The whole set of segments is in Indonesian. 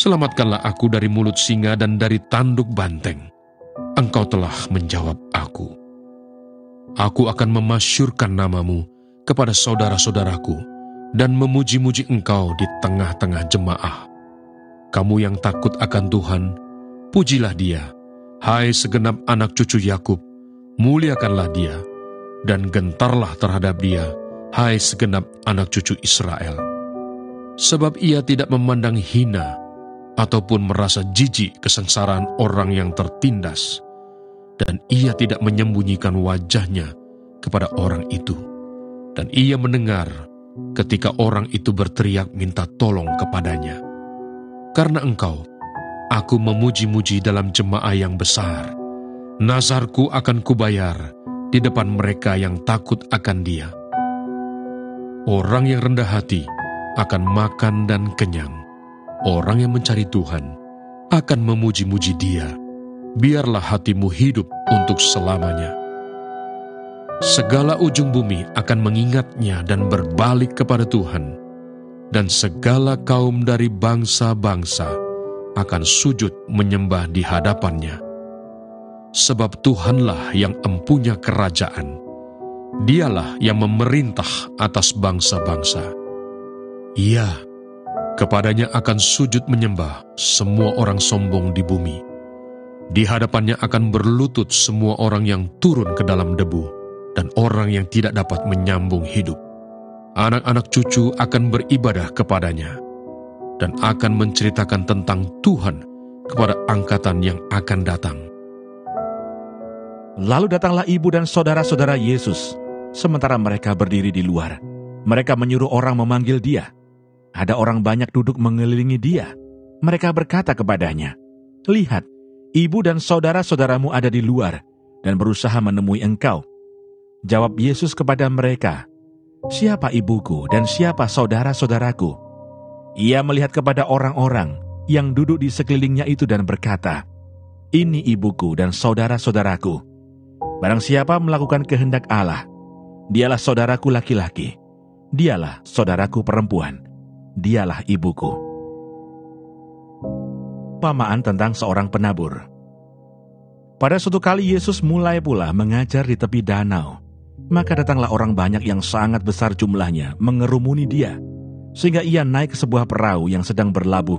Selamatkanlah aku dari mulut singa dan dari tanduk banteng. Engkau telah menjawab aku. Aku akan memasyurkan namamu kepada saudara-saudaraku dan memuji-muji engkau di tengah-tengah jemaah. Kamu yang takut akan Tuhan, pujilah Dia. Hai segenap anak cucu Yakub, muliakanlah Dia, dan gentarlah terhadap Dia, hai segenap anak cucu Israel. Sebab Ia tidak memandang hina ataupun merasa jijik kesengsaraan orang yang tertindas, dan Ia tidak menyembunyikan wajahnya kepada orang itu. Dan Ia mendengar ketika orang itu berteriak minta tolong kepadanya. Karena Engkau, aku memuji-muji dalam jemaah yang besar. Nazarku akan kubayar di depan mereka yang takut akan Dia. Orang yang rendah hati akan makan dan kenyang. Orang yang mencari Tuhan akan memuji-muji Dia. Biarlah hatimu hidup untuk selamanya. Segala ujung bumi akan mengingatnya dan berbalik kepada Tuhan, dan segala kaum dari bangsa-bangsa akan sujud menyembah di hadapannya. Sebab Tuhanlah yang empunya kerajaan. Dialah yang memerintah atas bangsa-bangsa. Ia, kepadanya akan sujud menyembah semua orang sombong di bumi. Di hadapannya akan berlutut semua orang yang turun ke dalam debu dan orang yang tidak dapat menyambung hidup. Anak-anak cucu akan beribadah kepadanya dan akan menceritakan tentang Tuhan kepada angkatan yang akan datang. Lalu datanglah ibu dan saudara-saudara Yesus, sementara mereka berdiri di luar. Mereka menyuruh orang memanggil Dia. Ada orang banyak duduk mengelilingi Dia. Mereka berkata kepadanya, "Lihat, ibu dan saudara-saudaramu ada di luar dan berusaha menemui engkau." Jawab Yesus kepada mereka, "Siapa ibuku dan siapa saudara-saudaraku?" Ia melihat kepada orang-orang yang duduk di sekelilingnya itu dan berkata, "Ini ibuku dan saudara-saudaraku. Barang siapa melakukan kehendak Allah, dialah saudaraku laki-laki, dialah saudaraku perempuan, dialah ibuku." Perumpamaan tentang seorang penabur. Pada suatu kali Yesus mulai pula mengajar di tepi danau. Maka datanglah orang banyak yang sangat besar jumlahnya mengerumuni Dia, sehingga Ia naik ke sebuah perahu yang sedang berlabuh,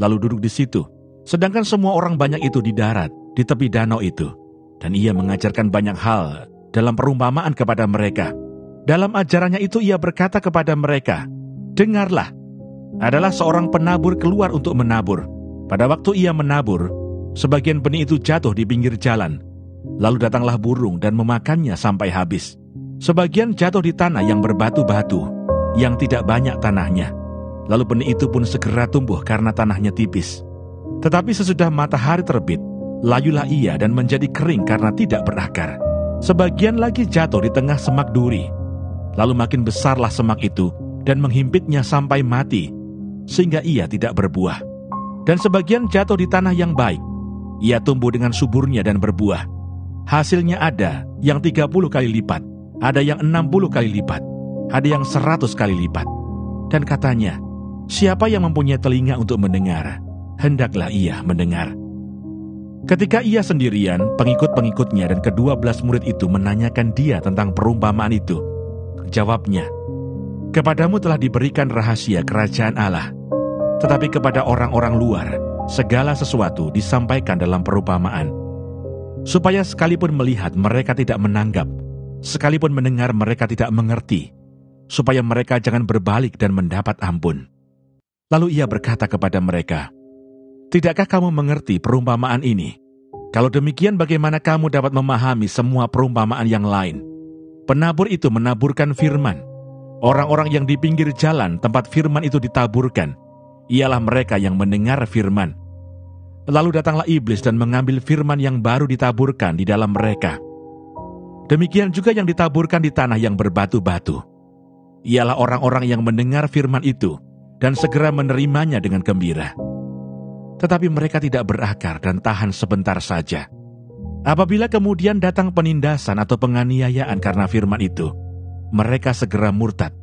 lalu duduk di situ. Sedangkan semua orang banyak itu di darat, di tepi danau itu. Dan Ia mengajarkan banyak hal dalam perumpamaan kepada mereka. Dalam ajarannya itu Ia berkata kepada mereka, "Dengarlah, adalah seorang penabur keluar untuk menabur. Pada waktu ia menabur, sebagian benih itu jatuh di pinggir jalan. Lalu datanglah burung dan memakannya sampai habis. Sebagian jatuh di tanah yang berbatu-batu, yang tidak banyak tanahnya. Lalu benih itu pun segera tumbuh karena tanahnya tipis. Tetapi sesudah matahari terbit, layulah ia dan menjadi kering karena tidak berakar. Sebagian lagi jatuh di tengah semak duri. Lalu makin besarlah semak itu dan menghimpitnya sampai mati, sehingga ia tidak berbuah. Dan sebagian jatuh di tanah yang baik. Ia tumbuh dengan suburnya dan berbuah. Hasilnya ada yang 30 kali lipat, ada yang 60 kali lipat, ada yang 100 kali lipat." Dan katanya, "Siapa yang mempunyai telinga untuk mendengar, hendaklah ia mendengar." Ketika ia sendirian, pengikut-pengikutnya dan ke-12 murid itu menanyakan Dia tentang perumpamaan itu. Jawabnya, "Kepadamu telah diberikan rahasia kerajaan Allah, tetapi kepada orang-orang luar, segala sesuatu disampaikan dalam perumpamaan, supaya sekalipun melihat mereka tidak menanggap, sekalipun mendengar mereka tidak mengerti, supaya mereka jangan berbalik dan mendapat ampun." Lalu Ia berkata kepada mereka, "Tidakkah kamu mengerti perumpamaan ini? Kalau demikian bagaimana kamu dapat memahami semua perumpamaan yang lain?" Penabur itu menaburkan firman. Orang-orang yang di pinggir jalan tempat firman itu ditaburkan, ialah mereka yang mendengar firman. Lalu datanglah iblis dan mengambil firman yang baru ditaburkan di dalam mereka. Demikian juga yang ditaburkan di tanah yang berbatu-batu. Ialah orang-orang yang mendengar firman itu dan segera menerimanya dengan gembira. Tetapi mereka tidak berakar dan tahan sebentar saja. Apabila kemudian datang penindasan atau penganiayaan karena firman itu, mereka segera murtad.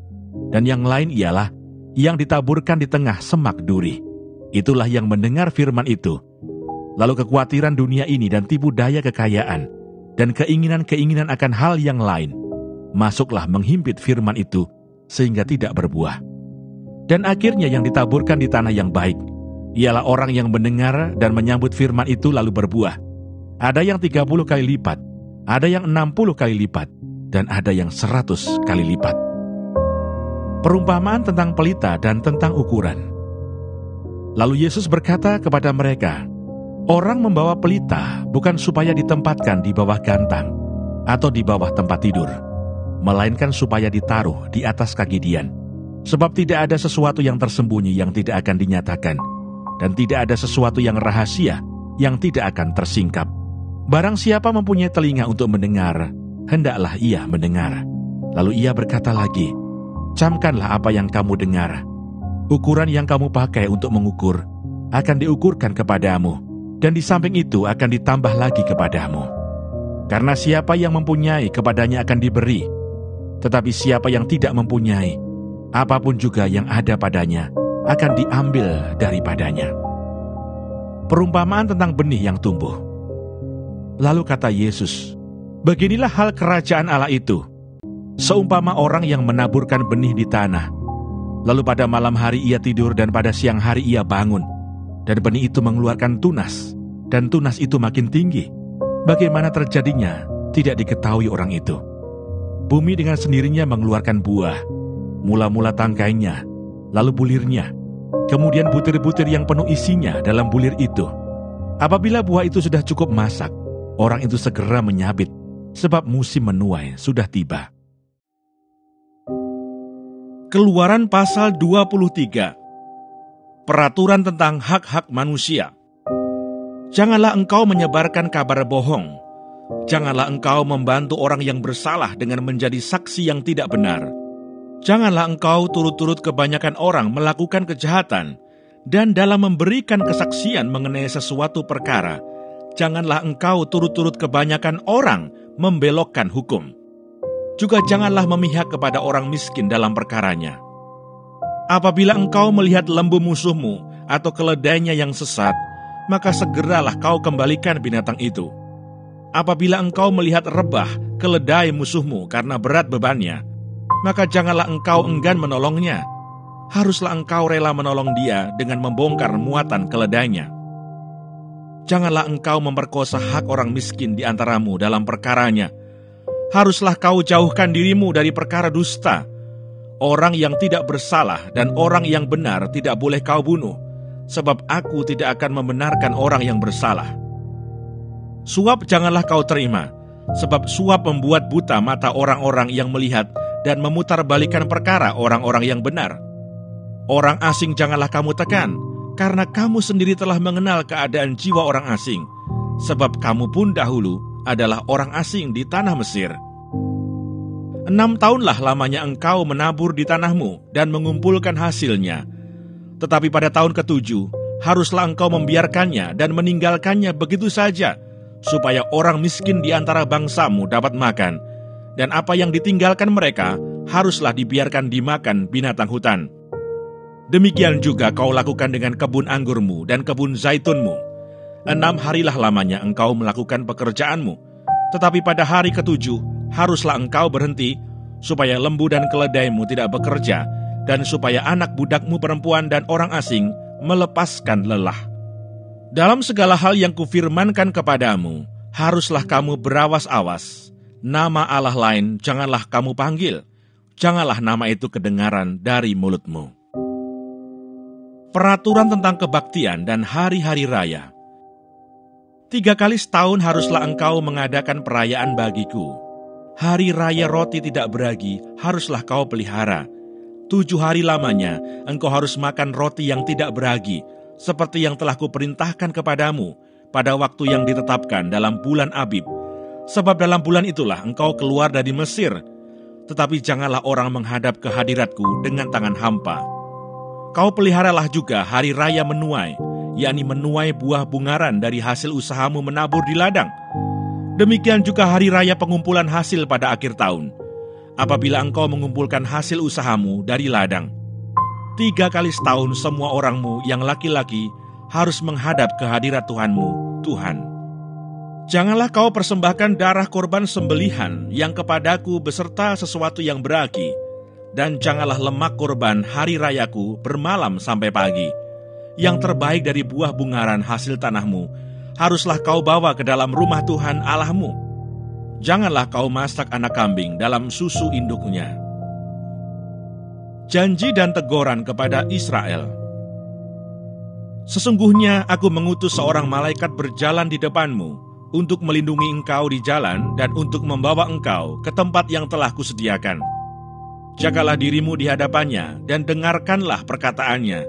Dan yang lain ialah yang ditaburkan di tengah semak duri. itulah yang mendengar firman itu. Lalu kekhawatiran dunia ini dan tipu daya kekayaan dan keinginan-keinginan akan hal yang lain masuklah menghimpit firman itu sehingga tidak berbuah. Dan akhirnya yang ditaburkan di tanah yang baik ialah orang yang mendengar dan menyambut firman itu lalu berbuah. Ada yang 30 kali lipat, ada yang 60 kali lipat, dan ada yang 100 kali lipat. Perumpamaan tentang pelita dan tentang ukuran. Lalu Yesus berkata kepada mereka, orang membawa pelita bukan supaya ditempatkan di bawah gantang atau di bawah tempat tidur, melainkan supaya ditaruh di atas kaki dian. Sebab tidak ada sesuatu yang tersembunyi yang tidak akan dinyatakan, dan tidak ada sesuatu yang rahasia yang tidak akan tersingkap. Barang siapa mempunyai telinga untuk mendengar, hendaklah ia mendengar. Lalu ia berkata lagi, camkanlah apa yang kamu dengar. Ukuran yang kamu pakai untuk mengukur akan diukurkan kepadamu, dan di samping itu akan ditambah lagi kepadamu. Karena siapa yang mempunyai, kepadanya akan diberi. Tetapi siapa yang tidak mempunyai, apapun juga yang ada padanya akan diambil daripadanya. Perumpamaan tentang benih yang tumbuh. Lalu kata Yesus, beginilah hal kerajaan Allah itu. Seumpama orang yang menaburkan benih di tanah. Lalu pada malam hari ia tidur dan pada siang hari ia bangun. Dan benih itu mengeluarkan tunas, dan tunas itu makin tinggi. Bagaimana terjadinya tidak diketahui orang itu. Bumi dengan sendirinya mengeluarkan buah. Mula-mula tangkainya, lalu bulirnya, kemudian butir-butir yang penuh isinya dalam bulir itu. Apabila buah itu sudah cukup masak, orang itu segera menyabit, sebab musim menuai sudah tiba. Keluaran pasal 23. Peraturan tentang hak-hak manusia. Janganlah engkau menyebarkan kabar bohong. Janganlah engkau membantu orang yang bersalah dengan menjadi saksi yang tidak benar. Janganlah engkau turut-turut kebanyakan orang melakukan kejahatan, dan dalam memberikan kesaksian mengenai sesuatu perkara, janganlah engkau turut-turut kebanyakan orang membelokkan hukum. Juga janganlah memihak kepada orang miskin dalam perkaranya. Apabila engkau melihat lembu musuhmu atau keledainya yang sesat, maka segeralah kau kembalikan binatang itu. Apabila engkau melihat rebah keledai musuhmu karena berat bebannya, maka janganlah engkau enggan menolongnya. Haruslah engkau rela menolong dia dengan membongkar muatan keledainya. Janganlah engkau memperkosa hak orang miskin di antaramu dalam perkaranya. Haruslah kau jauhkan dirimu dari perkara dusta. Orang yang tidak bersalah dan orang yang benar tidak boleh kau bunuh, sebab aku tidak akan membenarkan orang yang bersalah. Suap janganlah kau terima, sebab suap membuat buta mata orang-orang yang melihat dan memutarbalikan perkara orang-orang yang benar. Orang asing janganlah kamu tekan, karena kamu sendiri telah mengenal keadaan jiwa orang asing, sebab kamu pun dahulu adalah orang asing di tanah Mesir. 6 tahunlah lamanya engkau menabur di tanahmu dan mengumpulkan hasilnya. Tetapi pada tahun ke-7, haruslah engkau membiarkannya dan meninggalkannya begitu saja, supaya orang miskin di antara bangsamu dapat makan, dan apa yang ditinggalkan mereka haruslah dibiarkan dimakan binatang hutan. Demikian juga kau lakukan dengan kebun anggurmu dan kebun zaitunmu. 6 harilah lamanya engkau melakukan pekerjaanmu, tetapi pada hari ke-7 haruslah engkau berhenti, supaya lembu dan keledaimu tidak bekerja, dan supaya anak budakmu perempuan dan orang asing melepaskan lelah. Dalam segala hal yang kufirmankan kepadamu, haruslah kamu berawas-awas. Nama Allah lain janganlah kamu panggil, janganlah nama itu kedengaran dari mulutmu. Peraturan tentang kebaktian dan hari-hari raya. 3 kali setahun haruslah engkau mengadakan perayaan bagiku. Hari raya roti tidak beragi haruslah kau pelihara. 7 hari lamanya engkau harus makan roti yang tidak beragi, seperti yang telah kuperintahkan kepadamu pada waktu yang ditetapkan dalam bulan Abib. Sebab dalam bulan itulah engkau keluar dari Mesir. Tetapi janganlah orang menghadap ke hadiratku dengan tangan hampa. Kau peliharalah juga hari raya menuai, yakni menuai buah bungaran dari hasil usahamu menabur di ladang. Demikian juga hari raya pengumpulan hasil pada akhir tahun, apabila engkau mengumpulkan hasil usahamu dari ladang. 3 kali setahun semua orangmu yang laki-laki harus menghadap ke hadirat Tuhanmu, Tuhan. Janganlah kau persembahkan darah korban sembelihan yang kepadaku beserta sesuatu yang beragi, dan janganlah lemak korban hari rayaku bermalam sampai pagi. Yang terbaik dari buah bungaran hasil tanahmu haruslah kau bawa ke dalam rumah Tuhan Allahmu. Janganlah kau masak anak kambing dalam susu induknya. Janji dan teguran kepada Israel. Sesungguhnya aku mengutus seorang malaikat berjalan di depanmu untuk melindungi engkau di jalan dan untuk membawa engkau ke tempat yang telah kusediakan. Jagalah dirimu di hadapannya dan dengarkanlah perkataannya.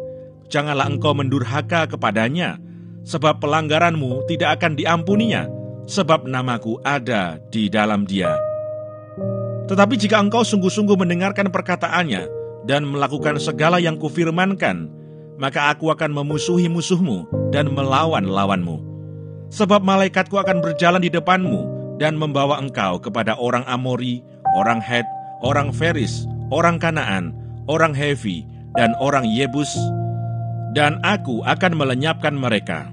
Janganlah engkau mendurhaka kepadanya, sebab pelanggaranmu tidak akan diampuninya, sebab namaku ada di dalam dia. Tetapi jika engkau sungguh-sungguh mendengarkan perkataannya dan melakukan segala yang kufirmankan, maka aku akan memusuhi musuhmu dan melawan lawanmu. Sebab malaikatku akan berjalan di depanmu dan membawa engkau kepada orang Amori, orang Het, orang Feris, orang Kanaan, orang Hevi, dan orang Yebus, dan aku akan melenyapkan mereka.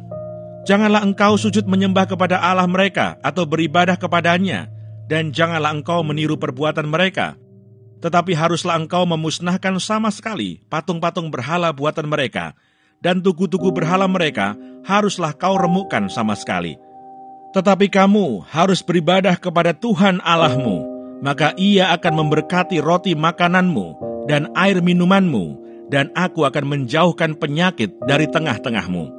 Janganlah engkau sujud menyembah kepada Allah mereka atau beribadah kepadanya, dan janganlah engkau meniru perbuatan mereka. Tetapi haruslah engkau memusnahkan sama sekali patung-patung berhala buatan mereka, dan tugu-tugu berhala mereka haruslah kau remukkan sama sekali. Tetapi kamu harus beribadah kepada Tuhan Allahmu, maka Ia akan memberkati roti makananmu dan air minumanmu, dan aku akan menjauhkan penyakit dari tengah-tengahmu.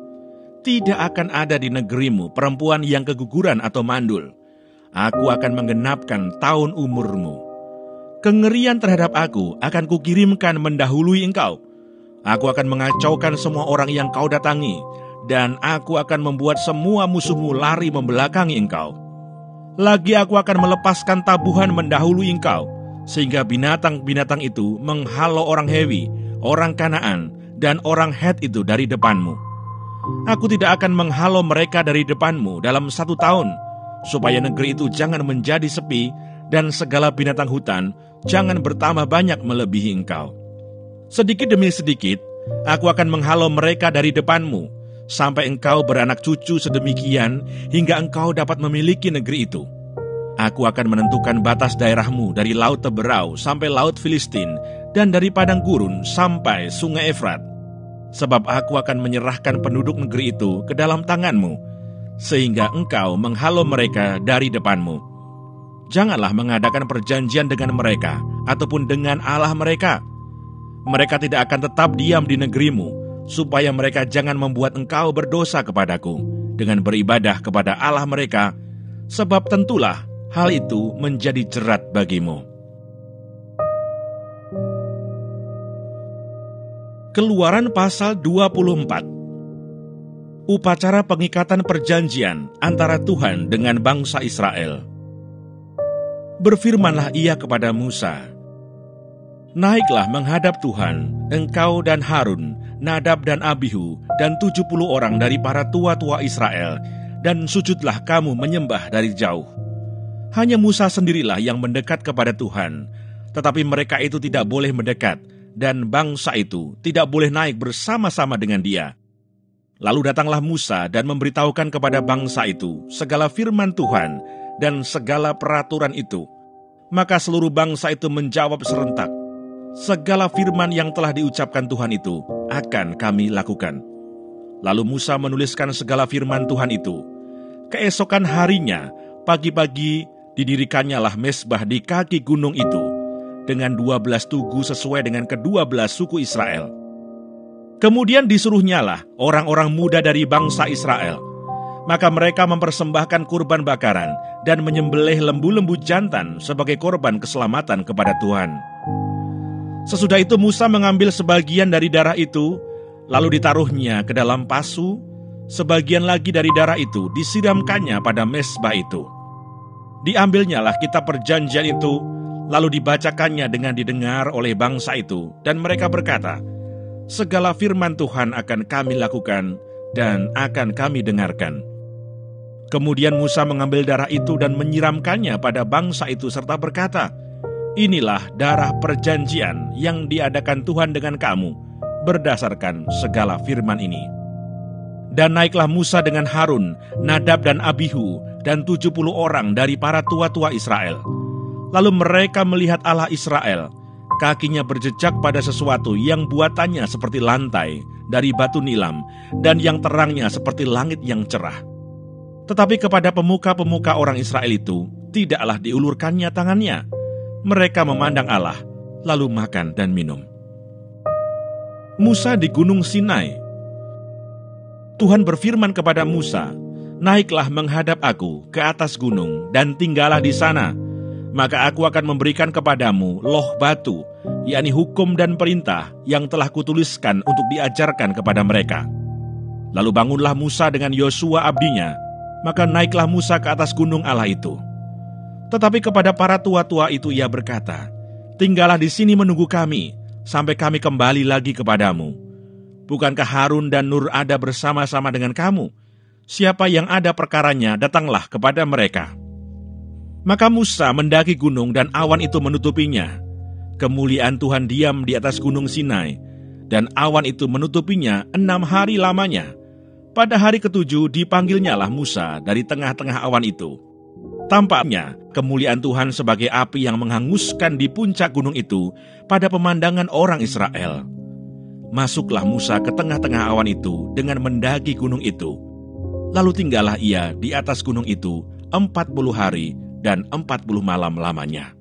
Tidak akan ada di negerimu perempuan yang keguguran atau mandul. Aku akan menggenapkan tahun umurmu. Kengerian terhadap aku akan kukirimkan mendahului engkau. Aku akan mengacaukan semua orang yang kau datangi, dan aku akan membuat semua musuhmu lari membelakangi engkau. Lagi aku akan melepaskan tabuhan mendahului engkau, sehingga binatang-binatang itu menghalau orang Hewi, orang Kanaan, dan orang Het itu dari depanmu. Aku tidak akan menghalau mereka dari depanmu dalam 1 tahun, supaya negeri itu jangan menjadi sepi, dan segala binatang hutan jangan bertambah banyak melebihi engkau. Sedikit demi sedikit, aku akan menghalau mereka dari depanmu, sampai engkau beranak cucu sedemikian, hingga engkau dapat memiliki negeri itu. Aku akan menentukan batas daerahmu dari Laut Teberau sampai Laut Filistin, dan dari padang gurun sampai sungai Efrat. Sebab aku akan menyerahkan penduduk negeri itu ke dalam tanganmu, sehingga engkau menghalau mereka dari depanmu. Janganlah mengadakan perjanjian dengan mereka, ataupun dengan Allah mereka. Mereka tidak akan tetap diam di negerimu, supaya mereka jangan membuat engkau berdosa kepadaku dengan beribadah kepada Allah mereka, sebab tentulah hal itu menjadi jerat bagimu. Keluaran pasal 24. Upacara pengikatan perjanjian antara Tuhan dengan bangsa Israel. Berfirmanlah Ia kepada Musa, "Naiklah menghadap Tuhan, engkau dan Harun, Nadab dan Abihu, dan 70 orang dari para tua-tua Israel, dan sujudlah kamu menyembah dari jauh." Hanya Musa sendirilah yang mendekat kepada Tuhan, tetapi mereka itu tidak boleh mendekat, dan bangsa itu tidak boleh naik bersama-sama dengan dia. Lalu datanglah Musa dan memberitahukan kepada bangsa itu segala firman Tuhan dan segala peraturan itu. Maka seluruh bangsa itu menjawab serentak, "Segala firman yang telah diucapkan Tuhan itu akan kami lakukan." Lalu Musa menuliskan segala firman Tuhan itu. Keesokan harinya, pagi-pagi didirikannya mezbah di kaki gunung itu, dengan 12 tugu sesuai dengan ke-12 suku Israel. Kemudian disuruhnyalah orang-orang muda dari bangsa Israel. Maka mereka mempersembahkan kurban bakaran dan menyembelih lembu-lembu jantan sebagai korban keselamatan kepada Tuhan. Sesudah itu Musa mengambil sebagian dari darah itu, lalu ditaruhnya ke dalam pasu. Sebagian lagi dari darah itu disiramkannya pada mezbah itu. Diambilnyalah kitab perjanjian itu, lalu dibacakannya dengan didengar oleh bangsa itu, dan mereka berkata, "Segala firman Tuhan akan kami lakukan dan akan kami dengarkan." Kemudian Musa mengambil darah itu dan menyiramkannya pada bangsa itu serta berkata, "Inilah darah perjanjian yang diadakan Tuhan dengan kamu berdasarkan segala firman ini. Dan naiklah Musa dengan Harun, Nadab dan Abihu, dan 70 orang dari para tua-tua Israel. Lalu mereka melihat Allah Israel, kakinya berjejak pada sesuatu yang buatannya seperti lantai dari batu nilam, dan yang terangnya seperti langit yang cerah. Tetapi kepada pemuka-pemuka orang Israel itu, tidaklah diulurkannya tangannya. Mereka memandang Allah, lalu makan dan minum. Musa di Gunung Sinai. Tuhan berfirman kepada Musa, "Naiklah menghadap aku ke atas gunung dan tinggallah di sana. Maka aku akan memberikan kepadamu loh batu, yakni hukum dan perintah yang telah kutuliskan untuk diajarkan kepada mereka." Lalu bangunlah Musa dengan Yosua abdinya, maka naiklah Musa ke atas gunung Allah itu. Tetapi kepada para tua-tua itu ia berkata, "Tinggallah di sini menunggu kami, sampai kami kembali lagi kepadamu. Bukankah Harun dan Nur ada bersama-sama dengan kamu? Siapa yang ada perkaranya, datanglah kepada mereka." Maka Musa mendaki gunung dan awan itu menutupinya. Kemuliaan Tuhan diam di atas gunung Sinai, dan awan itu menutupinya 6 hari lamanya. Pada hari ke-7 dipanggilnyalah Musa dari tengah-tengah awan itu. Tampaknya kemuliaan Tuhan sebagai api yang menghanguskan di puncak gunung itu pada pemandangan orang Israel. Masuklah Musa ke tengah-tengah awan itu dengan mendaki gunung itu. Lalu tinggallah ia di atas gunung itu 40 hari dan 40 malam lamanya.